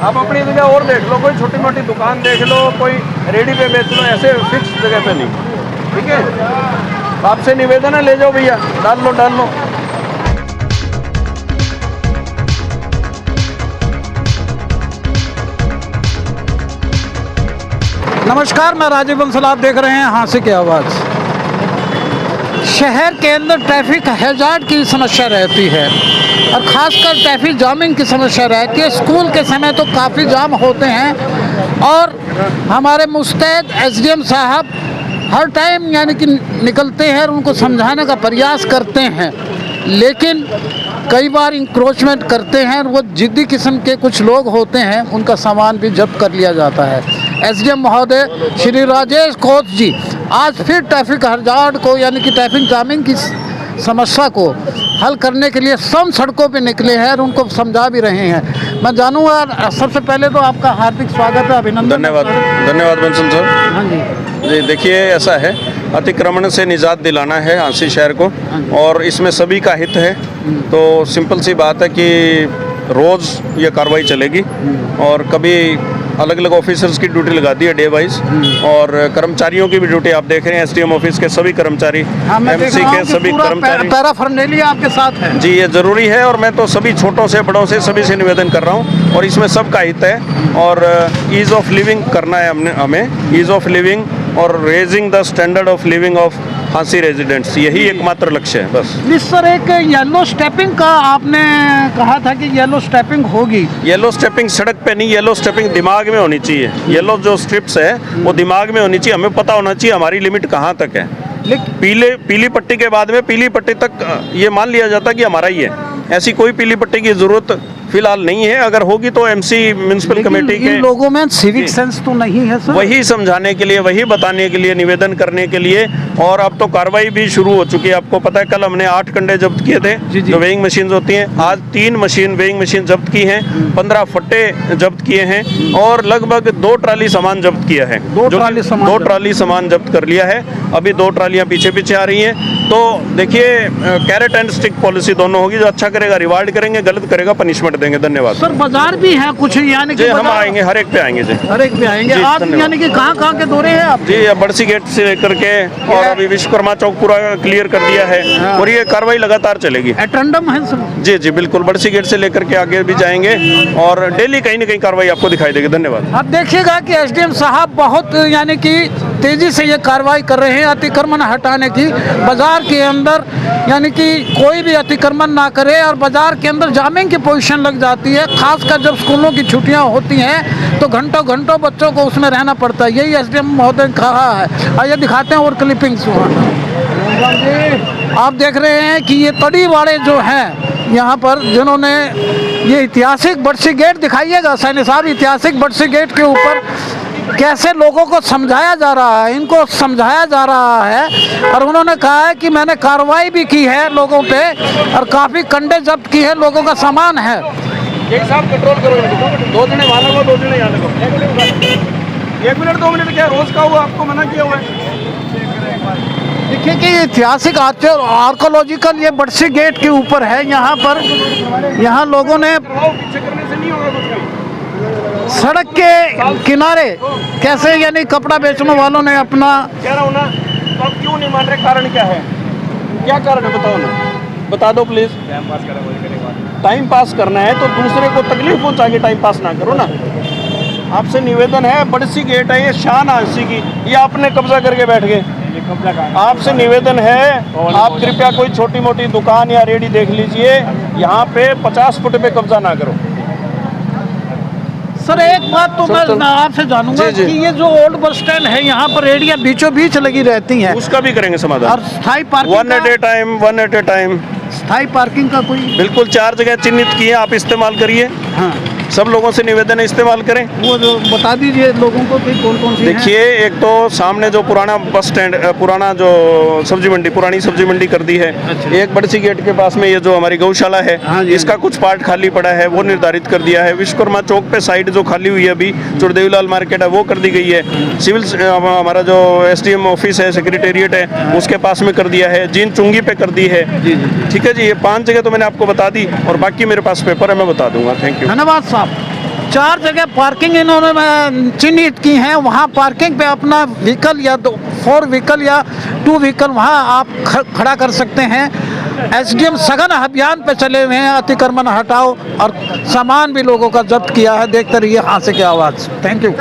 आप अपनी जगह और देख लो, कोई छोटी मोटी दुकान देख लो, कोई रेडी पे बेच लो, ऐसे फिक्स जगह पे नहीं, ठीक है। आपसे निवेदन है, ले जाओ भैया, डाल लो डाल लो। नमस्कार, मैं राजीव बंसल, आप देख रहे हैं हांसी की आवाज़। शहर के अंदर ट्रैफिक हैजार्ड की समस्या रहती है और ख़ासकर ट्रैफिक जामिंग की समस्या रहती है। स्कूल के समय तो काफ़ी जाम होते हैं और हमारे मुस्तैद एसडीएम साहब हर टाइम यानी कि निकलते हैं और उनको समझाने का प्रयास करते हैं, लेकिन कई बार इंक्रोचमेंट करते हैं और वो जिद्दी किस्म के कुछ लोग होते हैं, उनका सामान भी जब्त कर लिया जाता है। एसडीएम महोदय श्री राजेश खोत जी आज फिर ट्रैफिक हैजार्ड को यानी कि ट्रैफिक जामिंग की समस्या को हल करने के लिए सम सड़कों पे निकले हैं और उनको समझा भी रहे हैं। मैं जानूंगा, सबसे पहले तो आपका हार्दिक स्वागत है, अभिनंदन। धन्यवाद बंसल सर। हाँ जी जी, देखिए ऐसा है, अतिक्रमण से निजात दिलाना है हांसी शहर को और इसमें सभी का हित है। तो सिंपल सी बात है कि रोज़ ये कार्रवाई चलेगी और कभी अलग अलग ऑफिसर्स की ड्यूटी लगा दी है डे वाइज, और कर्मचारियों की भी ड्यूटी आप देख रहे हैं। एसडीएम ऑफिस के सभी कर्मचारी, एमसी के सभी कर्मचारी, पैराफर्नेलिया आपके साथ है। जी, ये ज़रूरी है और मैं तो सभी छोटों से बड़ों से सभी से निवेदन कर रहा हूँ और इसमें सबका हित है। और ईज़ ऑफ लिविंग करना है हमें ईज़ ऑफ लिविंग और raising the standard of living of Hansi residents, यही एकमात्र लक्ष्य है बस। सर, एक येलो स्टेपिंग का आपने कहा था कि येलो स्टेपिंग होगी। येलो स्टेपिंग सड़क पे नहीं, येलो स्टेपिंग दिमाग में होनी चाहिए। येलो जो स्ट्रिप्स है वो दिमाग में होनी चाहिए, हमें पता होना चाहिए हमारी लिमिट कहाँ तक है। पीली पट्टी के बाद में पीली पट्टी तक ये मान लिया जाता है कि हमारा ही है। ऐसी कोई पीली पट्टी की जरूरत फिलहाल नहीं है, अगर होगी तो एमसी म्युनिसिपल कमेटी के लोगों में सिविक सेंस तो नहीं है सर। वही समझाने के लिए, वही बताने के लिए, निवेदन करने के लिए। और अब तो कार्रवाई भी शुरू हो चुकी है। आपको पता है कल हमने 8 कंडे जब्त किए थे जो वेइंग मशीन होती हैं। आज 3 वेइंग मशीन जब्त की हैं, 15 फट्टे जब्त किए हैं और लगभग 2 ट्राली सामान जब्त किया है। 2 ट्राली सामान जब्त कर लिया है। अभी 2 ट्रालियां पीछे आ रही हैं। तो देखिए, कैरेट एंड स्टिक पॉलिसी दोनों होगी। जो अच्छा करेगा रिवार्ड करेंगे, गलत करेगा पनिशमेंट देंगे। धन्यवाद सर। बाजार भी है कुछ यानी कि हम आएंगे, हर एक पे आएंगे जी, हर एक पे आएंगे आप। यानी कि कहाँ के दौरे हैं आप? जी, बड़सी गेट से लेकर के और अभी विश्वकर्मा चौक पूरा क्लियर कर दिया है और ये कार्रवाई लगातार चलेगी। एटेंडम है सर? जी, बिल्कुल, बड़सी गेट से लेकर के आगे भी जाएंगे और डेली कहीं ना कहीं कार्रवाई आपको दिखाई देगी। धन्यवाद। आप देखिएगा कि एसडीएम साहब बहुत यानी कि तेजी से ये कार्रवाई कर रहे हैं अतिक्रमण हटाने की। बाजार के अंदर यानी कि कोई भी अतिक्रमण ना करे और बाजार के अंदर जामिंग की पोजीशन लग जाती है, खासकर जब स्कूलों की छुट्टियां होती हैं तो घंटों बच्चों को उसमें रहना पड़ता है। यही एसडीएम महोदय ने कहा है। आइए दिखाते हैं और क्लिपिंग्स। आप देख रहे हैं कि ये तड़ी वाले जो हैं यहाँ पर, जिन्होंने ये ऐतिहासिक बड़सी गेट दिखाइएगा सैनी साहब, ऐतिहासिक बड़सी गेट के ऊपर कैसे लोगों को समझाया जा रहा है, इनको समझाया जा रहा है। और उन्होंने कहा है कि मैंने कार्रवाई भी की है लोगों पे और काफ़ी कंडे जब्त की है, लोगों का सामान है। एक साहब कंट्रोल करो, 2 जने वालों को, 2 जने जाने को। 1 मिनट 2 मिनट क्या रोज का हुआ, आपको मना किया हुआ है। देखिए कि ऐतिहासिक आर्कोलॉजिकल ये बड़सी गेट के ऊपर है। यहाँ पर यहाँ लोगों ने सड़क के किनारे कैसे यानी कपड़ा बेचने वालों ने अपना, कह रहा हूँ ना, तो आप क्यों नहीं मान रहे? कारण क्या है? क्या कारण है बताओ ना, बता दो प्लीज। टाइम पास करना है तो दूसरे को तकलीफ पहुंचा के टाइम पास ना करो ना। आपसे निवेदन है, बड़सी गेट है, ये शान हांसी की, ये आपने कब्जा करके बैठ गए। आपसे निवेदन है, आप कृपया कोई छोटी मोटी दुकान या रेडी देख लीजिए, यहाँ पे 50 फुट पे कब्जा ना करो। सर, एक बात तो मैं आपसे जानूंगा कि ये जो ओल्ड बस स्टैंड है, यहाँ पर रेडियां बीचों बीच लगी रहती हैं, उसका भी करेंगे समाधान। और स्थायी parking one at a time स्थायी पार्किंग का कोई बिल्कुल 4 जगह चिन्हित किए, आप इस्तेमाल करिए। हाँ, सब लोगों से निवेदन है, इस्तेमाल करें। वो जो बता दीजिए लोगों को कि कौन कौन सी। देखिए, एक तो सामने जो पुराना बस स्टैंड, पुराना जो सब्जी मंडी, पुरानी सब्जी मंडी कर दी है। अच्छा। एक बड़सी गेट के पास में ये जो हमारी गौशाला है, इसका कुछ पार्ट खाली पड़ा है, वो निर्धारित कर दिया है। विश्वकर्मा चौक पे साइड जो खाली हुई है अभी, चुड़देवीलाल मार्केट है, वो कर दी गई है। सिविल हमारा जो एसडीएम ऑफिस है, सेक्रेटेरिएट है, उसके पास में कर दिया है। जीन चुंगी पे कर दी है। ठीक है जी, ये 5 जगह तो मैंने आपको बता दी और बाकी मेरे पास पेपर है, मैं बता दूंगा। Thank you. धन्यवाद साहब। 4 जगह पार्किंग इन्होंने चिन्हित की हैं, वहाँ पार्किंग पे अपना व्हीकल या 4 व्हीकल या 2 व्हीकल वहाँ आप खड़ा कर सकते हैं। एसडीएम सघन अभियान पे चले हुए हैं, अतिक्रमण हटाओ, और सामान भी लोगों का जब्त किया है। देखते रहिए हादसे की आवाज़। Thank you.